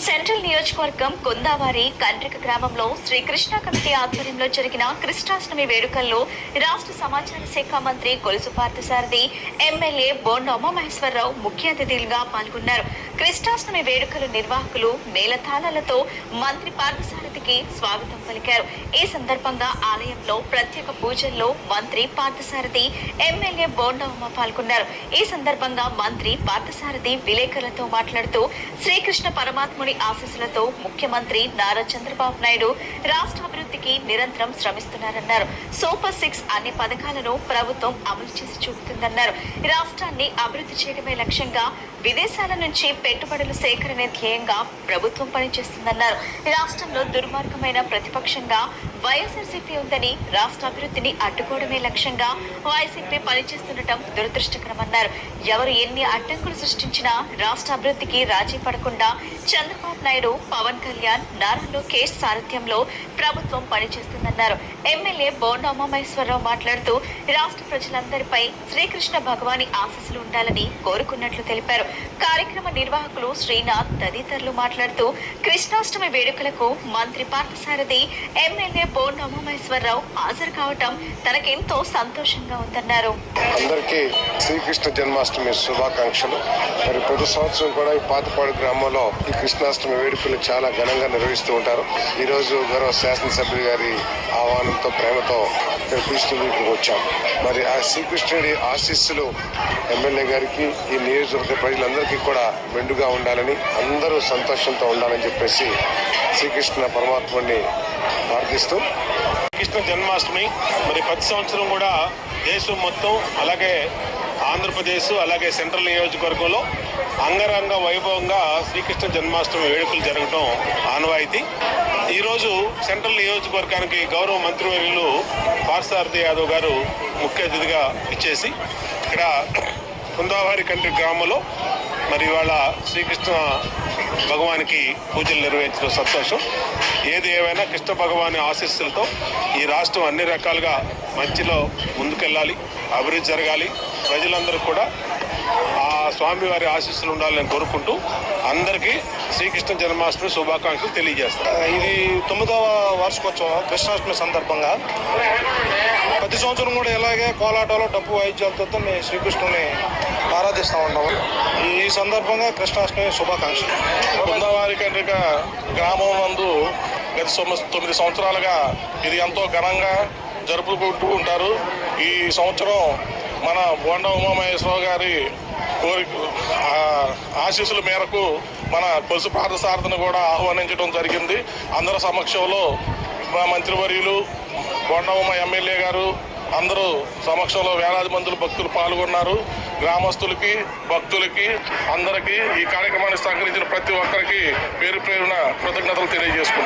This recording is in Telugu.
సెంట్రల్ నియోజకవర్గం కొందావారి కండ్రిక గ్రామంలో శ్రీకృష్ణ కమిటీ ఆధ్వర్యంలో జరిగిన కృష్ణాష్టమి వేడుకల్లో రాష్ట్ర సమాచార శాఖ మంత్రి కొలుసు పార్థసారథి, ఎమ్మెల్యే బోండా ఉమామహేశ్వరరావు ముఖ్య అతిథులుగా పాల్గొన్నారు. కృష్ణాష్టమి వేడుకల నిర్వాహకులు మేళతాళాలతో మంత్రి పార్థసారథికి స్వాగతం పలికారు. ఈ సందర్భంగా ఆలయంలో ప్రత్యేక పూజల్లో మంత్రి పార్థసారథి, ఎమ్మెల్యే బోండా ఉమ పాల్గొన్నారు. ఈ సందర్భంగా మంత్రి పార్థసారథి విలేకరులతో మాట్లాడుతూ శ్రీకృష్ణ పరమాత్ముడి ఆశీస్సులతో ముఖ్యమంత్రి నారా చంద్రబాబు నాయుడు రాష్ట్ర అభివృద్ధికి నిరంతరం శ్రమిస్తున్నారన్నారు. సూపర్ 6 అన్ని పథకాలను ప్రభుత్వం అమలు చేసి చూపుతుందన్నారు. రాష్ట్రాన్ని అభివృద్ధి చేయడమే లక్ష్యంగా విదేశాల నుంచి పెట్టుబడుల సేకరణ ధ్యేయంగా ప్రభుత్వం పనిచేస్తుందన్నారు. రాష్ట్రంలో దుర్మార్గమైన ప్రతిపక్షంగా వైఎస్ఆర్సీపీ ఉందని, రాష్ట్ర అభివృద్ధిని అడ్డుకోవడమే లక్ష్యంగా వైసీపీ పనిచేస్తుండటం దురదృష్టకరమన్నారు. ఎవరు ఎన్ని అడ్డంకులు సృష్టించినా రాష్ట్ర అభివృద్ధికి రాజీ పడకుండా చంద్రబాబు నాయుడు, పవన్ కళ్యాణ్, నారా లోకేష్ సారథ్యంలో ప్రభుత్వం పనిచేస్తుందన్నారు. ఎమ్మెల్యే బోండా ఉమామహేశ్వరరావు మాట్లాడుతూ రాష్ట్ర ప్రజలందరిపై శ్రీకృష్ణ భగవాని ఆశీస్సులు ఉండాలని కోరుకున్నట్లు తెలిపారు. కార్యక్రమ నిర్వాహకులు శ్రీనాథ్ తదితరులు మాట్లాడుతూ కృష్ణాష్టమి వేడుకలకు మంత్రి పార్థసారథి, ఎమ్మెల్యే బోండా ఉమామహేశ్వరరావు హాజరు కావటం తనకెంతో సంతోషంగా ఉందన్నారు. అందరికీ శ్రీకృష్ణ జన్మాష్టమి శుభాకాంక్షలు. మరి ప్రతి సంవత్సరం కూడా ఈ పాతపాడు గ్రామంలో ఈ కృష్ణాష్టమి వేడుకలు చాలా ఘనంగా నిర్వహిస్తూ ఉంటారు. ఈ రోజు గౌరవ శాసనసభ్యులు గారి ఆహ్వానంతో, ప్రేమతో ఇక్కడ ఇక్కడికి వచ్చాం. మరి ఆ శ్రీకృష్ణుడి ఆశీస్సులు ఎమ్మెల్యే గారికి, ఈ నియోజకవర్గ ప్రజలందరికీ కూడా మెండుగా ఉండాలని, అందరూ సంతోషంతో ఉండాలని చెప్పేసి శ్రీకృష్ణ పరమాత్ముడిని ప్రార్థిస్తూ కృష్ణ జన్మాష్టమి మరి ప్రతి సంవత్సరం కూడా దేశం మొత్తం, అలాగే ఆంధ్రప్రదేశ్, అలాగే సెంట్రల్ నియోజకవర్గంలో అంగరంగ వైభవంగా శ్రీకృష్ణ జన్మాష్టమి వేడుకలు జరగడం ఆనవాయితీ. ఈరోజు సెంట్రల్ నియోజకవర్గానికి గౌరవ మంత్రివర్యులు పార్థసారథి యాదవ్ గారు ముఖ్య అతిథిగా ఇచ్చేసి ఇక్కడ కుందావారి కండ్రి గ్రామంలో మరి ఇవాళ శ్రీకృష్ణ భగవానికి పూజలు నిర్వహించడం సంతోషం. ఏది ఏమైనా కృష్ణ భగవాని ఆశీస్సులతో ఈ రాష్ట్రం అన్ని రకాలుగా మంచిలో ముందుకెళ్ళాలి, అభివృద్ధి జరగాలి. ప్రజలందరూ కూడా ఆ స్వామివారి ఆశీస్సులు ఉండాలని కోరుకుంటూ అందరికీ శ్రీకృష్ణ జన్మాష్టమి శుభాకాంక్షలు తెలియజేస్తారు. ఇది 9వ వార్షికోత్సవం కృష్ణాష్టమి సందర్భంగా ప్రతి సంవత్సరం కూడా ఇలాగే కోలాటాలు, డప్పు వాయిద్యాలతో మేము శ్రీకృష్ణుని ఆరాధిస్తూ ఉంటాము. ఈ సందర్భంగా కృష్ణాష్టమి శుభాకాంక్షలు. కుందావారి కండ్రిక గ్రామం నందు గత 9 సంవత్సరాలుగా ఇది ఎంతో ఘనంగా జరుపుకుంటూ ఉంటారు. ఈ సంవత్సరం మన బోండా ఉమామహేశ్వరరావు గారి ఆశీస్సుల మేరకు మన కొలుసు పార్థసారథిని కూడా ఆహ్వానించడం జరిగింది. అందరి సమక్షంలో మా మంత్రివర్యులు, బోండా ఉమ ఎమ్మెల్యే గారు అందరూ సమక్షంలో వేలాది మంది భక్తులు పాల్గొన్నారు. గ్రామస్తులకి, భక్తులకి, అందరికీ ఈ కార్యక్రమాన్ని సహకరించిన ప్రతి ఒక్కరికి పేరు పేరున కృతజ్ఞతలు తెలియజేసుకుంటున్నారు.